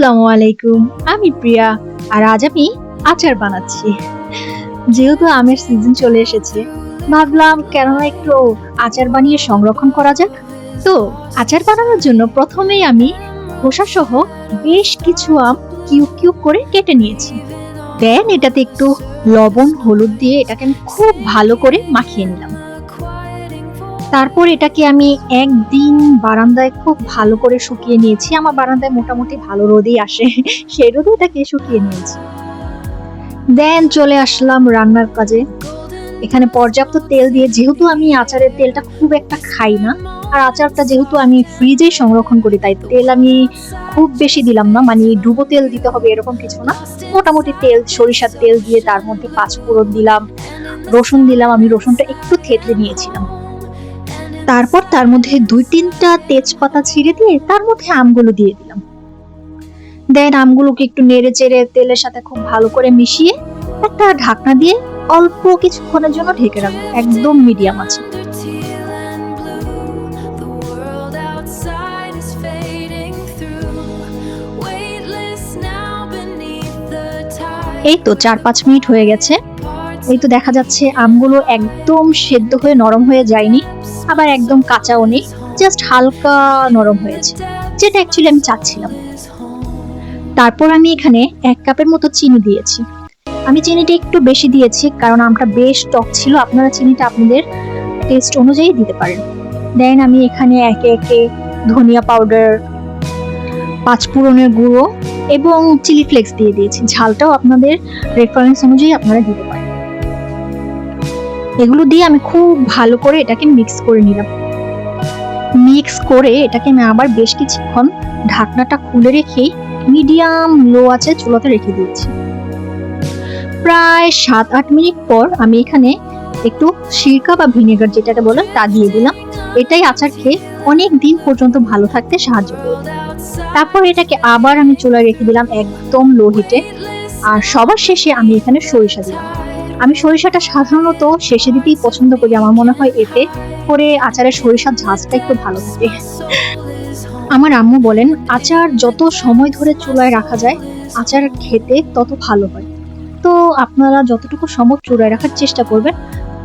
আসসালামু আলাইকুম, আমি প্রিয়া। আর আজ আমি আচার বানাচ্ছি। যেহেতু আমের সিজন চলে এসেছে, ভাবলাম কেননা একটু আচার বানিয়ে সংরক্ষণ করা যাক। তো আচার বানানোর জন্য প্রথমেই আমি খোসা সহ বেশ কিছু আম কিউব কিউব করে কেটে নিয়েছি। দেন এটাতে একটু লবণ হলুদ দিয়ে এটাকে আমি খুব ভালো করে মাখিয়ে নিলাম। তারপর এটাকে আমি একদিন বারান্দায় খুব ভালো করে শুকিয়ে নিয়েছি। আমার বারান্দায় মোটামুটি ভালো রোদই আসে, সেই রোদে এটাকে শুকিয়ে নিয়েছি। দেন চলে আসলাম রান্নার কাজে। এখানে পর্যাপ্ত তেল দিয়ে, যেহেতু আমি আচারের তেলটা খুব একটা খাই না, আর আচারটা যেহেতু আমি ফ্রিজে সংরক্ষণ করি, তাই তেল আমি খুব বেশি দিলাম না, মানে ডুবো তেল দিতে হবে এরকম কিছু না। মোটামুটি তেল, সরিষার তেল দিয়ে তার মধ্যে পাঁচফোড়ন দিলাম, রসুন দিলাম। আমি রসুনটা একটু থেতলে নিয়েছিলাম। তারপর তার মধ্যে 2-3টা তেজপাতা ছিঁড়ে দিয়ে তার মধ্যে আমগুলো দিয়ে দিলাম। দেন আমগুলোকে একটু নেড়ে চেড়ে তেলের সাথে খুব ভালো করে মিশিয়ে একটা ঢাকনা দিয়ে অল্প কিছুক্ষণের জন্য ঢেকে রাখবো, একদম মিডিয়াম আছে। এই তো 4-5 মিনিট হয়ে গেছে। এই তো দেখা যাচ্ছে আমগুলো একদম সেদ্ধ হয়ে নরম হয়ে যায়নি, আবার একদম কাঁচাও নেই, জাস্ট হালকা নরম হয়েছে, যেটা অ্যাকচুয়ালি আমি চাচ্ছিলাম। তারপর আমি এখানে 1 কাপের মতো চিনি দিয়েছি। আমি চিনিটা একটু বেশি দিয়েছি কারণ আমটা বেশ টক ছিল। আপনারা চিনিটা আপনাদের টেস্ট অনুযায়ী দিতে পারেন। দেন আমি এখানে একে একে ধনিয়া পাউডার, পাঁচফোড়নের গুঁড়ো এবং চিলি ফ্লেক্স দিয়ে দিয়েছি। ঝালটাও আপনাদের রেফারেন্স অনুযায়ী আপনারা দিতে পারেন। এগুলো দিয়ে আমি খুব ভালো করে এটাকে মিক্স করে নিলাম। মিক্স করে এটাকে আমি আবার বেশ কিছুক্ষণ ঢাকনাটা খুলে রেখে মিডিয়াম লো আঁচে চুলাতে রেখে দিয়েছি। প্রায় 7-8 মিনিট পর আমি এখানে একটু সিরকা বা ভিনেগার যেটাকে বলে তা দিয়ে দিলাম। এটাই আচার খেয়ে অনেক দিন পর্যন্ত ভালো থাকতে সাহায্য করবে। তারপর এটাকে আবার আমি চুলায় রেখে দিলাম একদম লো হিটে। আর সবার শেষে আমি এখানে সরিষা দিলাম। আমি সরিষাটা সাধারণত শেষে দিতেই পছন্দ করি। আমার মনে হয় এতে করে আচারের সরিষার ঝাঁজটা একটু ভালো থাকে। আমার আম্মু বলেন আচার যত সময় ধরে চুলায় রাখা যায় আচার খেতে তত ভালো হয়। তো আপনারা যতটুকু সময় চুলায় রাখার চেষ্টা করবেন।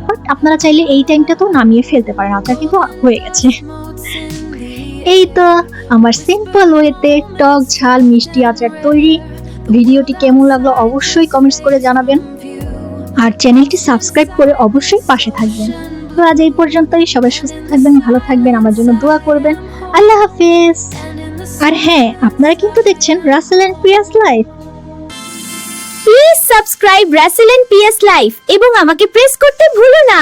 বাট আপনারা চাইলে এই টাইমটা তো নামিয়ে ফেলতে পারেন, আচার কিন্তু হয়ে গেছে। এই তো আমার সিম্পল ওয়েতে টক ঝাল মিষ্টি আচার তৈরি। ভিডিওটি কেমন লাগলো অবশ্যই কমেন্টস করে জানাবেন, আর চ্যানেলটি সাবস্ক্রাইব করে অবশ্যই পাশে থাকবেন। তো আজ এই পর্যন্তই। সবাই সুস্থ থাকবেন, ভালো থাকবেন, আমার জন্য দোয়া করবেন। আল্লাহ হাফেজ। আর হ্যাঁ, আপনারা কিন্তু দেখছেন Russell and Piyas life. Please subscribe Russell and Piyas life এবং আমাকে প্রেস করতে ভুলো না।